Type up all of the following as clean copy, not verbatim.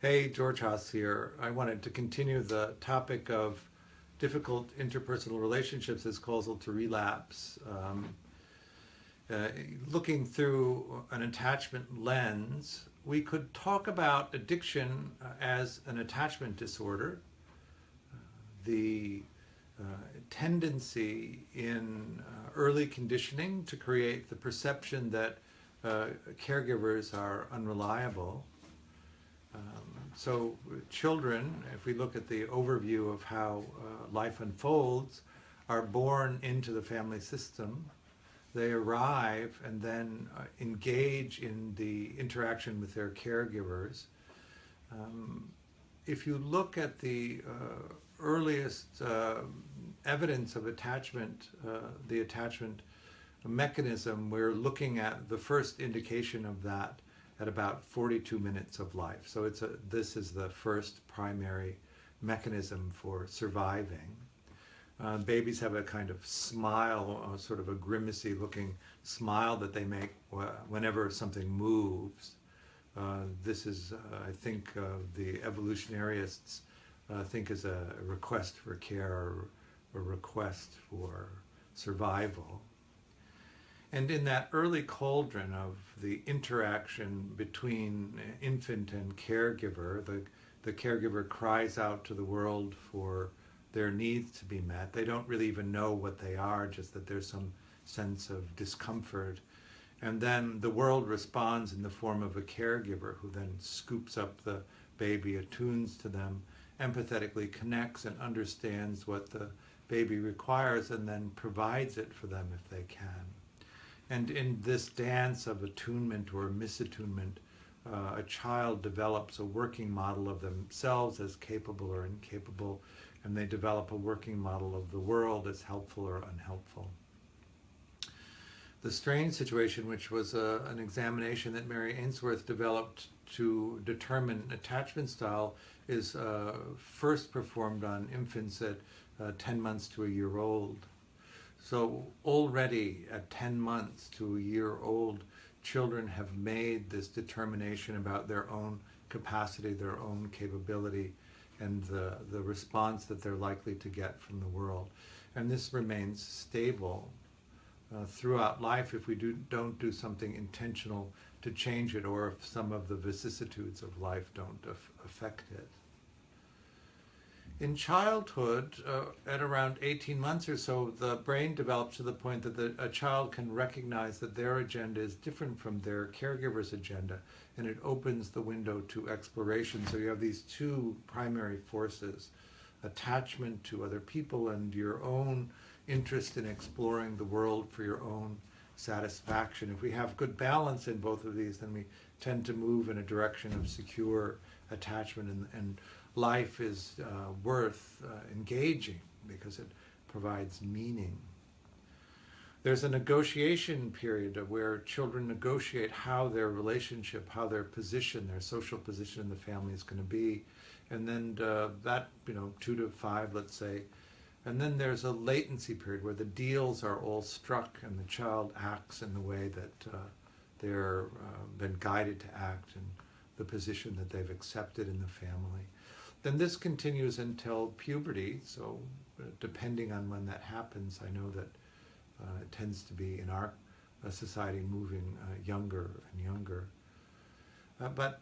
Hey, George Haas here. I wanted to continue the topic of difficult interpersonal relationships as causal to relapse. Looking through an attachment lens, we could talk about addiction as an attachment disorder. The tendency in early conditioning to create the perception that caregivers are unreliable. So children, if we look at the overview of how life unfolds, are born into the family system. They arrive and then engage in the interaction with their caregivers. If you look at the earliest evidence of attachment, the attachment mechanism, we're looking at the first indication of that at about 42 minutes of life. So this is the first primary mechanism for surviving. Babies have a kind of smile, sort of a grimacy looking smile that they make whenever something moves. This is, I think, the evolutionarists think is a request for care or a request for survival. And in that early cauldron of the interaction between infant and caregiver, the caregiver cries out to the world for their needs to be met. They don't really even know what they are, just that there's some sense of discomfort. And then the world responds in the form of a caregiver who then scoops up the baby, attunes to them, empathetically connects and understands what the baby requires, and then provides it for them if they can. And in this dance of attunement or misattunement, a child develops a working model of themselves as capable or incapable, and they develop a working model of the world as helpful or unhelpful. The strange situation, which was an examination that Mary Ainsworth developed to determine attachment style, is first performed on infants at 10 months to a year old. So already at 10 months to a year old, children have made this determination about their own capacity, their own capability, and the response that they're likely to get from the world. And this remains stable throughout life if we don't do something intentional to change it, or if some of the vicissitudes of life don't affect it. In childhood, at around 18 months or so, the brain develops to the point that a child can recognize that their agenda is different from their caregiver's agenda, and it opens the window to exploration. So you have these two primary forces: attachment to other people and your own interest in exploring the world for your own satisfaction. If we have good balance in both of these, then we tend to move in a direction of secure attachment, and life is worth engaging because it provides meaning. There's a negotiation period where children negotiate how their relationship, how their position, their social position in the family is going to be. And then that, 2 to 5, let's say. And then there's a latency period where the deals are all struck and the child acts in the way that they're been guided to act in the position that they've accepted in the family. Then this continues until puberty, so depending on when that happens, I know that it tends to be in our society moving younger and younger. But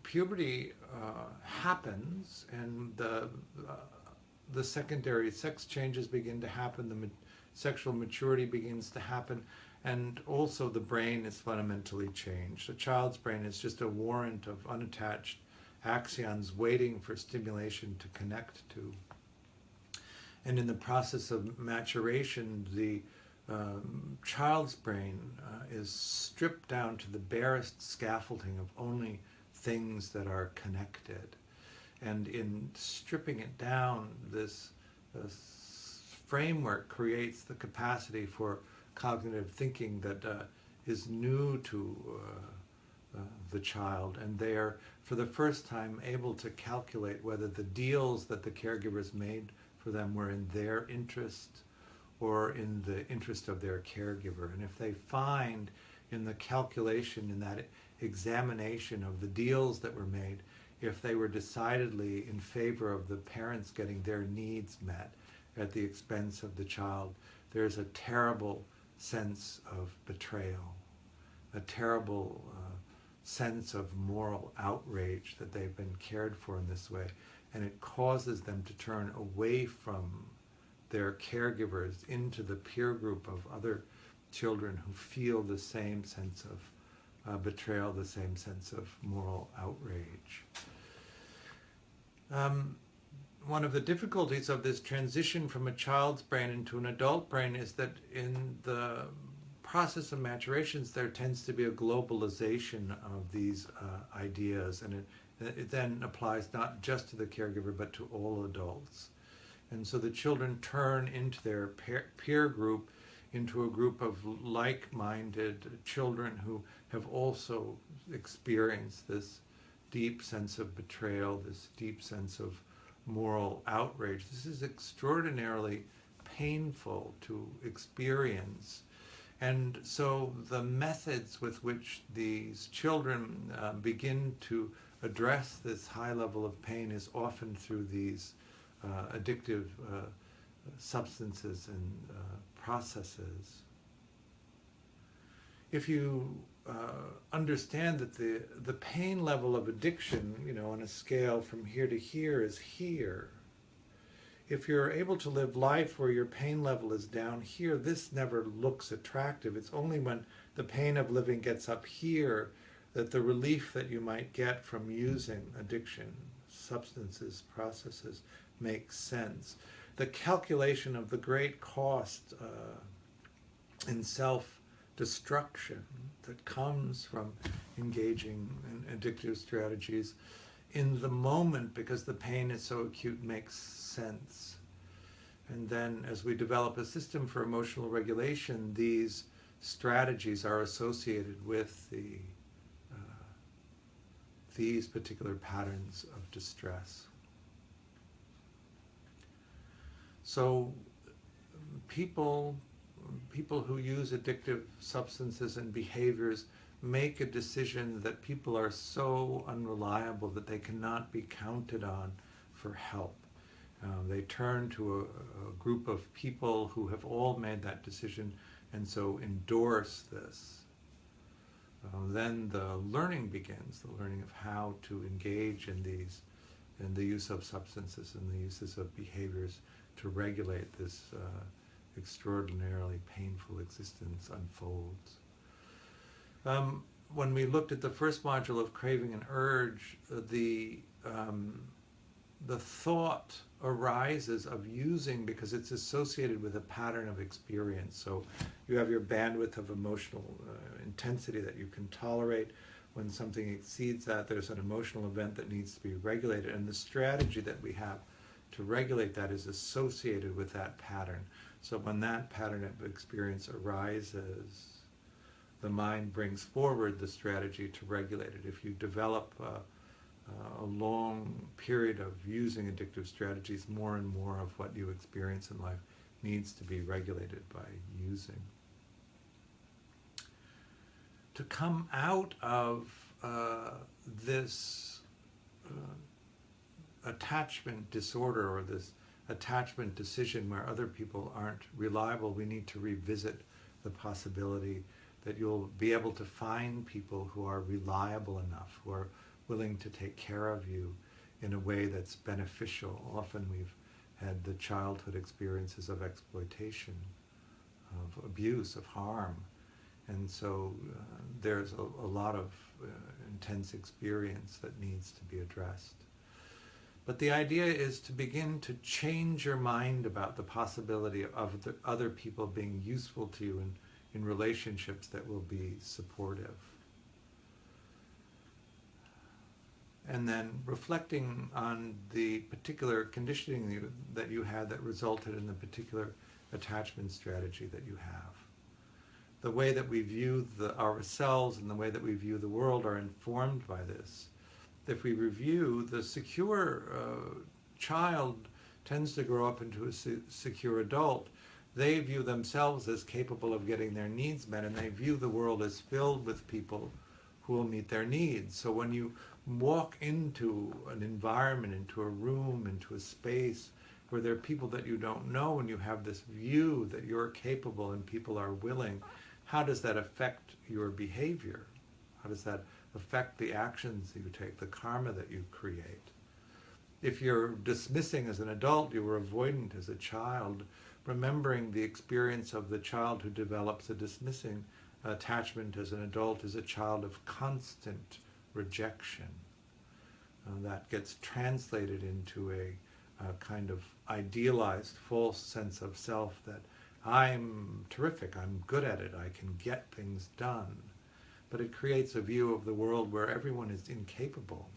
puberty happens, and the secondary sex changes begin to happen, the sexual maturity begins to happen, and also the brain is fundamentally changed. A child's brain is just a warrant of unattached axons waiting for stimulation to connect to. And in the process of maturation, the child's brain is stripped down to the barest scaffolding of only things that are connected. And in stripping it down, this framework creates the capacity for cognitive thinking that is new to the child, and they are, for the first time, able to calculate whether the deals that the caregivers made for them were in their interest or in the interest of their caregiver. And if they find in the calculation, in that examination of the deals that were made, if they were decidedly in favor of the parents getting their needs met at the expense of the child. There's a terrible sense of betrayal, a terrible sense of moral outrage that they've been cared for in this way, and it causes them to turn away from their caregivers into the peer group of other children who feel the same sense of betrayal, the same sense of moral outrage. One of the difficulties of this transition from a child's brain into an adult brain is that in the process of maturations there tends to be a globalization of these ideas, and it then applies not just to the caregiver but to all adults. And so the children turn into their peer group into a group of like-minded children who have also experienced this deep sense of betrayal, this deep sense of moral outrage. This is extraordinarily painful to experience. And so the methods with which these children begin to address this high level of pain is often through these addictive substances and processes. If you understand that the pain level of addiction, on a scale from here to here is here, if you're able to live life where your pain level is down here, this never looks attractive. It's only when the pain of living gets up here that the relief that you might get from using addiction, substances, processes, makes sense. The calculation of the great cost in self-destruction that comes from engaging in addictive strategies in the moment, because the pain is so acute, makes sense. And then as we develop a system for emotional regulation, these strategies are associated with these particular patterns of distress. So people who use addictive substances and behaviors make a decision that people are so unreliable that they cannot be counted on for help. They turn to a group of people who have all made that decision and so endorse this. Then the learning begins, the learning of how to engage in the use of substances and the uses of behaviors to regulate this extraordinarily painful existence unfolds. When we looked at the first module of craving and urge, the thought arises of using because it's associated with a pattern of experience. So you have your bandwidth of emotional intensity that you can tolerate. When something exceeds that, there's an emotional event that needs to be regulated, and the strategy that we have to regulate that is associated with that pattern. So when that pattern of experience arises, the mind brings forward the strategy to regulate it. If you develop a long period of using addictive strategies, more and more of what you experience in life needs to be regulated by using. To come out of this attachment disorder or this attachment decision where other people aren't reliable, we need to revisit the possibility that you'll be able to find people who are reliable enough, who are willing to take care of you in a way that's beneficial. Often we've had the childhood experiences of exploitation, of abuse, of harm, and so there's a lot of intense experience that needs to be addressed. But the idea is to begin to change your mind about the possibility of the other people being useful to you in relationships that will be supportive. And then reflecting on the particular conditioning that you had that resulted in the particular attachment strategy that you have. The way that we view ourselves and the way that we view the world are informed by this. If we review, the secure child tends to grow up into a secure adult. They view themselves as capable of getting their needs met, and they view the world as filled with people who will meet their needs. So when you walk into an environment, into a room, into a space where there are people that you don't know, and you have this view that you're capable and people are willing, how does that affect your behavior? How does that affect the actions you take, the karma that you create? If you're dismissing as an adult, you were avoidant as a child, remembering the experience of the child who develops a dismissing attachment as an adult is a child of constant rejection. That gets translated into a kind of idealized false sense of self that I'm terrific, I'm good at it, I can get things done. But it creates a view of the world where everyone is incapable.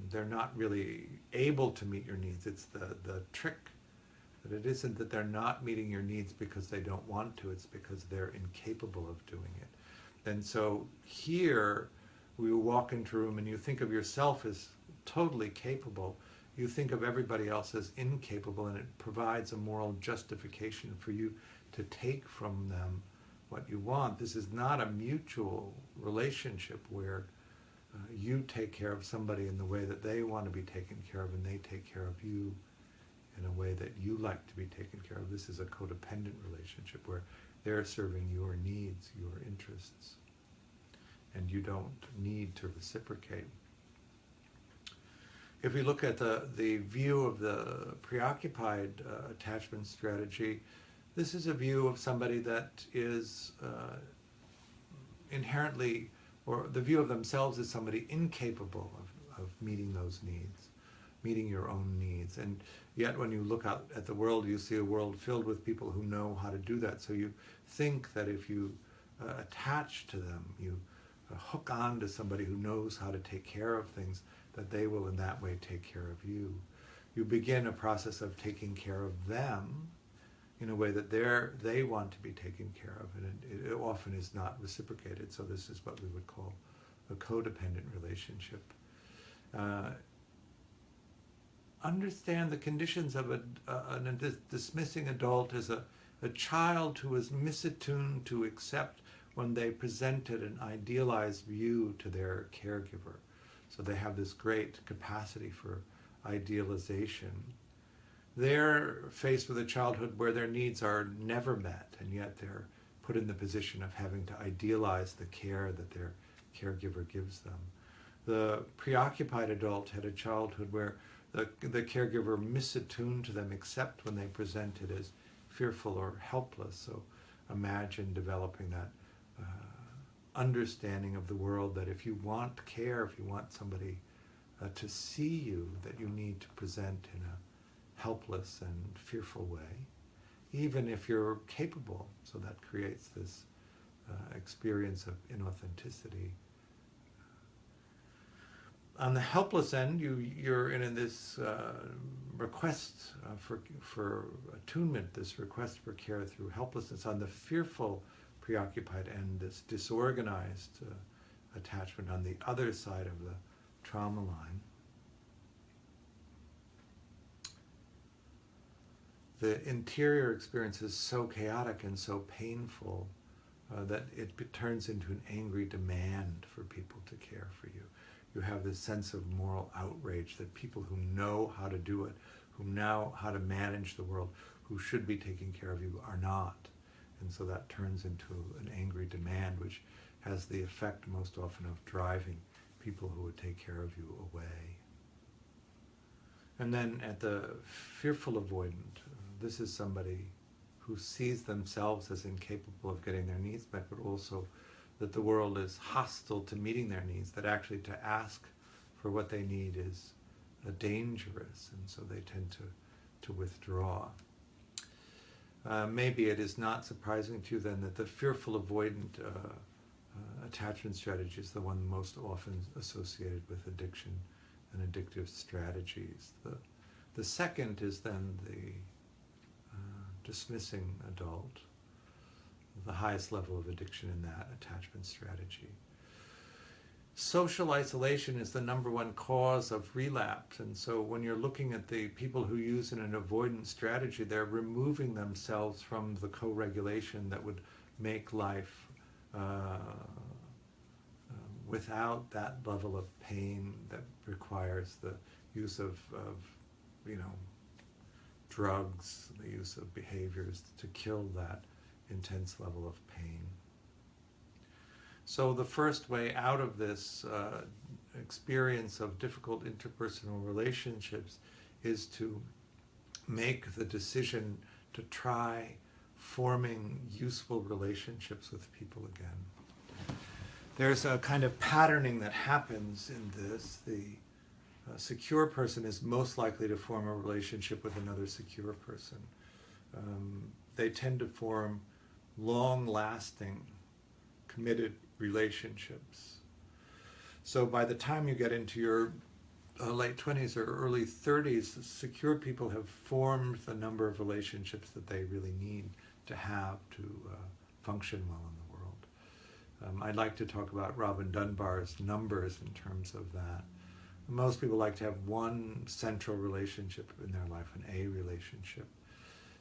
They're not really able to meet your needs. It's the trick that it isn't that they're not meeting your needs because they don't want to, it's because they're incapable of doing it. And so here, we walk into a room and you think of yourself as totally capable, you think of everybody else as incapable, and it provides a moral justification for you to take from them what you want. This is not a mutual relationship where you take care of somebody in the way that they want to be taken care of, and they take care of you in a way that you like to be taken care of. This is a codependent relationship where they're serving your needs, your interests, and you don't need to reciprocate. If we look at the view of the preoccupied attachment strategy, this is a view of somebody that is inherently, or the view of themselves is somebody incapable of meeting those needs, meeting your own needs. And yet when you look out at the world, you see a world filled with people who know how to do that. So you think that if you attach to them, you hook on to somebody who knows how to take care of things, that they will in that way take care of you. You begin a process of taking care of them in a way that they want to be taken care of, and it often is not reciprocated. So this is what we would call a codependent relationship. Understand the conditions of a dismissing adult as a child who is misattuned to accept when they presented an idealized view to their caregiver. So they have this great capacity for idealization. They're faced with a childhood where their needs are never met, and yet they're put in the position of having to idealize the care that their caregiver gives them. The preoccupied adult had a childhood where the caregiver misattuned to them except when they presented as fearful or helpless. So imagine developing that understanding of the world that if you want care, if you want somebody to see you, that you need to present in a helpless and fearful way, even if you're capable. So that creates this experience of inauthenticity. On the helpless end, you're in this request for attunement, this request for care through helplessness. On the fearful preoccupied end, this disorganized attachment on the other side of the trauma line. The interior experience is so chaotic and so painful that it turns into an angry demand for people to care for you. You have this sense of moral outrage that people who know how to do it, who know how to manage the world, who should be taking care of you, are not. And so that turns into an angry demand, which has the effect most often of driving people who would take care of you away. And then at the fearful avoidant, this is somebody who sees themselves as incapable of getting their needs met, but also that the world is hostile to meeting their needs, that actually to ask for what they need is dangerous, and so they tend to withdraw. Maybe it is not surprising to you then that the fearful avoidant attachment strategy is the one most often associated with addiction and addictive strategies. The second is then the dismissing adult, the highest level of addiction in that attachment strategy. Social isolation is the number one cause of relapse, and so when you're looking at the people who use an avoidance strategy, they're removing themselves from the co-regulation that would make life without that level of pain that requires the use of drugs, the use of behaviors to kill that intense level of pain. So the first way out of this experience of difficult interpersonal relationships is to make the decision to try forming useful relationships with people again. There's a kind of patterning that happens in this. The secure person is most likely to form a relationship with another secure person. They tend to form long-lasting, committed relationships. So by the time you get into your late 20s or early 30s, secure people have formed the number of relationships that they really need to have to function well in the world. I'd like to talk about Robin Dunbar's numbers in terms of that. Most people like to have one central relationship in their life, an A relationship.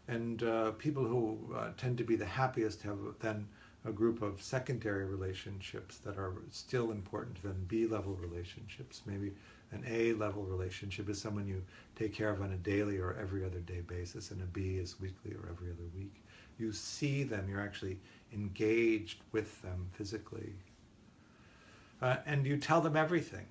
And people who tend to be the happiest have then a group of secondary relationships that are still important to them, B-level relationships. Maybe an A-level relationship is someone you take care of on a daily or every other day basis, and a B is weekly or every other week. You see them, you're actually engaged with them physically. And you tell them everything.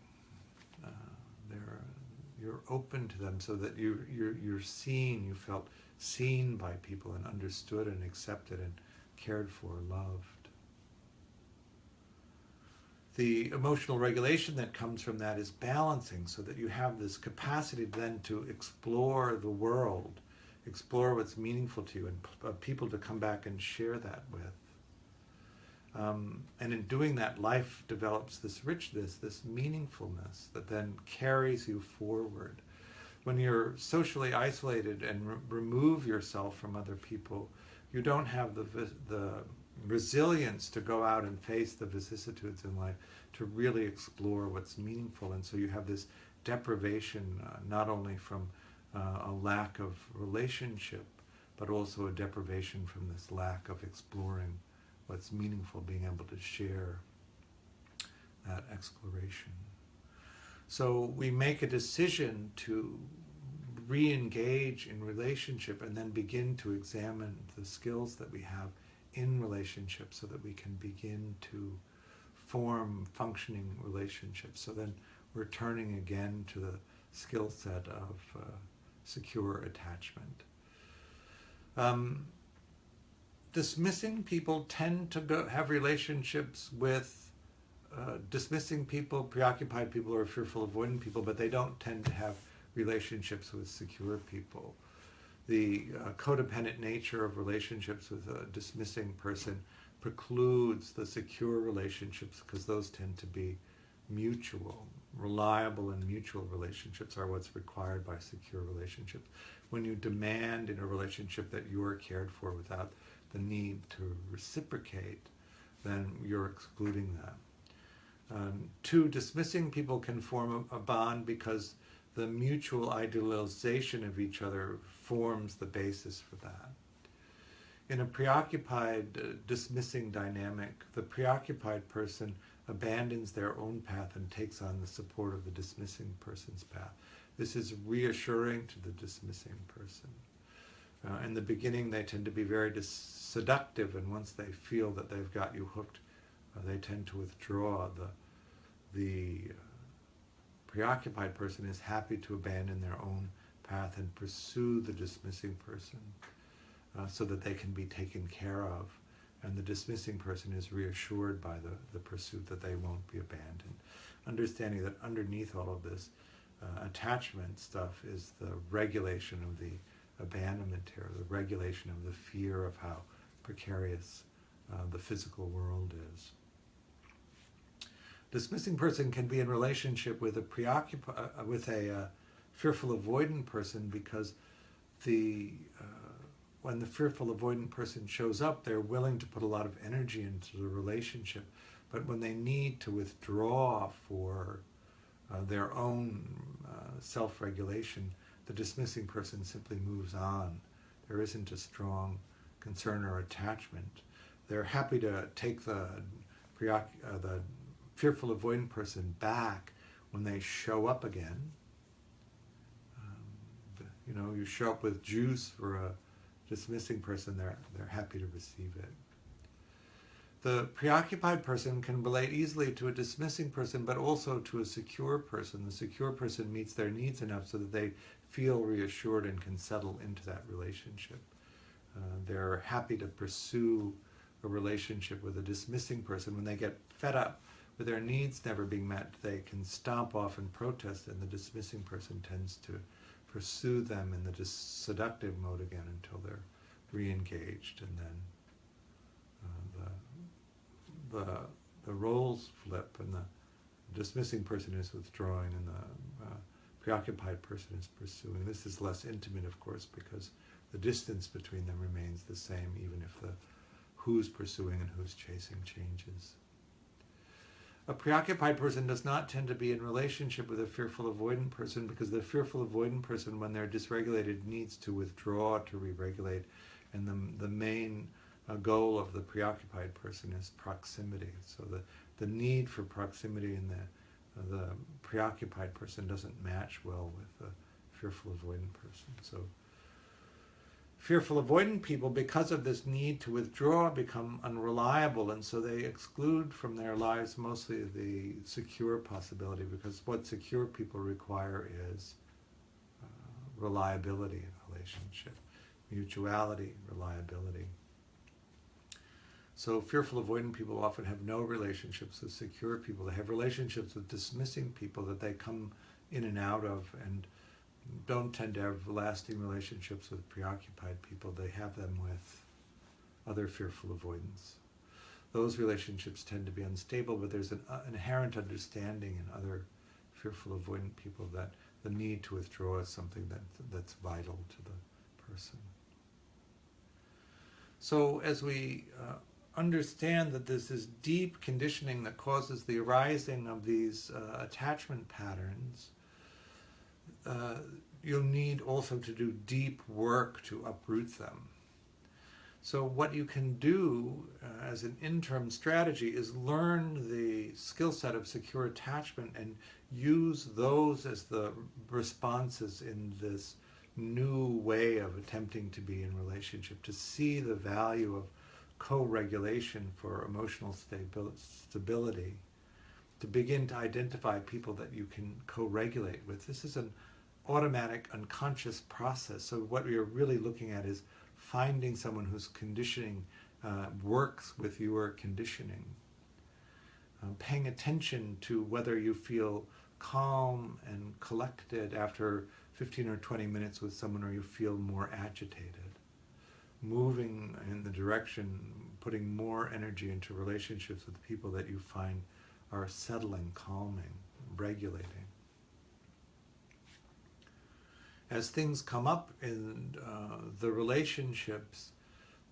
You're open to them so that you're seen, you felt seen by people and understood and accepted and cared for, loved. The emotional regulation that comes from that is balancing, so that you have this capacity then to explore the world, explore what's meaningful to you, and people to come back and share that with. And in doing that, life develops this richness, this meaningfulness that then carries you forward. When you're socially isolated and remove yourself from other people, you don't have the resilience to go out and face the vicissitudes in life, to really explore what's meaningful. And so you have this deprivation, not only from a lack of relationship, but also a deprivation from this lack of exploring what's meaningful, being able to share that exploration. So we make a decision to re-engage in relationship and then begin to examine the skills that we have in relationship so that we can begin to form functioning relationships. So then we're turning again to the skill set of secure attachment. Dismissing people tend to have relationships with dismissing people, preoccupied people, or fearful avoidant people, but they don't tend to have relationships with secure people. The codependent nature of relationships with a dismissing person precludes the secure relationships, because those tend to be mutual. Reliable and mutual relationships are what's required by secure relationships. When you demand in a relationship that you are cared for without the need to reciprocate, then you're excluding that. Two, dismissing people can form a bond because the mutual idealization of each other forms the basis for that. In a preoccupied, dismissing dynamic, the preoccupied person abandons their own path and takes on the support of the dismissing person's path. This is reassuring to the dismissing person. In the beginning, they tend to be very seductive, and once they feel that they've got you hooked, they tend to withdraw. The preoccupied person is happy to abandon their own path and pursue the dismissing person so that they can be taken care of. And the dismissing person is reassured by the pursuit that they won't be abandoned. Understanding that underneath all of this attachment stuff is the regulation of the abandonment here, the regulation of the fear of how precarious the physical world is. Dismissing person can be in relationship with a fearful avoidant person, because when the fearful avoidant person shows up, they're willing to put a lot of energy into the relationship, but when they need to withdraw for their own self-regulation, the dismissing person simply moves on. There isn't a strong concern or attachment. They're happy to take the fearful avoidant person back when they show up again. You show up with juice for a dismissing person, they're happy to receive it. The preoccupied person can relate easily to a dismissing person, but also to a secure person. The secure person meets their needs enough so that they feel reassured and can settle into that relationship. They're happy to pursue a relationship with a dismissing person. When they get fed up with their needs never being met, they can stomp off and protest, and the dismissing person tends to pursue them in the seductive mode again until they're re-engaged, and then the roles flip, and the dismissing person is withdrawing and the preoccupied person is pursuing. This is less intimate, of course, because the distance between them remains the same, even if the who's pursuing and who's chasing changes. A preoccupied person does not tend to be in relationship with a fearful avoidant person, because the fearful avoidant person, when they're dysregulated, needs to withdraw to re-regulate, and the main goal of the preoccupied person is proximity. So the need for proximity in the preoccupied person doesn't match well with the fearful avoidant person. So fearful avoidant people, because of this need to withdraw, become unreliable, and so they exclude from their lives mostly the secure possibility, because what secure people require is reliability in relationship, mutuality, reliability. So fearful avoidant people often have no relationships with secure people. They have relationships with dismissing people that they come in and out of, and don't tend to have lasting relationships with preoccupied people. They have them with other fearful avoidants. Those relationships tend to be unstable, but there's an inherent understanding in other fearful avoidant people that the need to withdraw is something that's vital to the person. So as we understand that this is deep conditioning that causes the arising of these attachment patterns, you'll need also to do deep work to uproot them. So what you can do as an interim strategy is learn the skill set of secure attachment and use those as the responses in this new way of attempting to be in relationship, to see the value of co-regulation for emotional stability, to begin to identify people that you can co-regulate with. This is an automatic, unconscious process. So what we are really looking at is finding someone whose conditioning works with your conditioning. Paying attention to whether you feel calm and collected after 15 or 20 minutes with someone, or you feel more agitated. Moving in the direction, putting more energy into relationships with people that you find are settling, calming, regulating. As things come up in the relationships,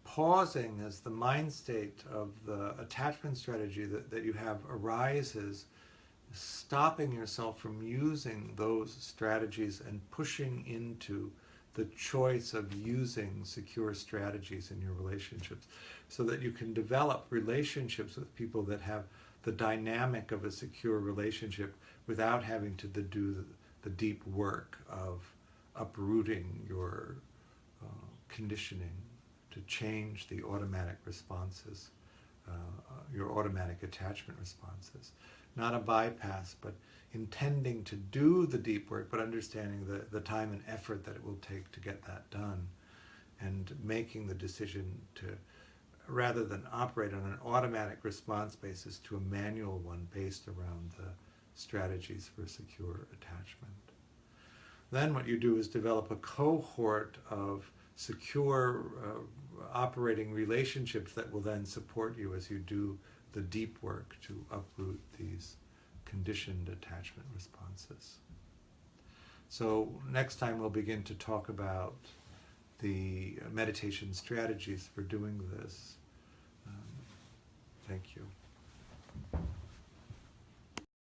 pausing as the mind state of the attachment strategy that you have arises, stopping yourself from using those strategies and pushing into the choice of using secure strategies in your relationships, so that you can develop relationships with people that have the dynamic of a secure relationship without having to do the deep work of uprooting your conditioning to change the automatic responses, your automatic attachment responses. Not a bypass, but intending to do the deep work, but understanding the time and effort that it will take to get that done, and making the decision to, rather than operate on an automatic response basis, to a manual one based around the strategies for secure attachment. Then what you do is develop a cohort of secure operating relationships that will then support you as you do the deep work to uproot these conditioned attachment responses. So next time we'll begin to talk about the meditation strategies for doing this. Thank you.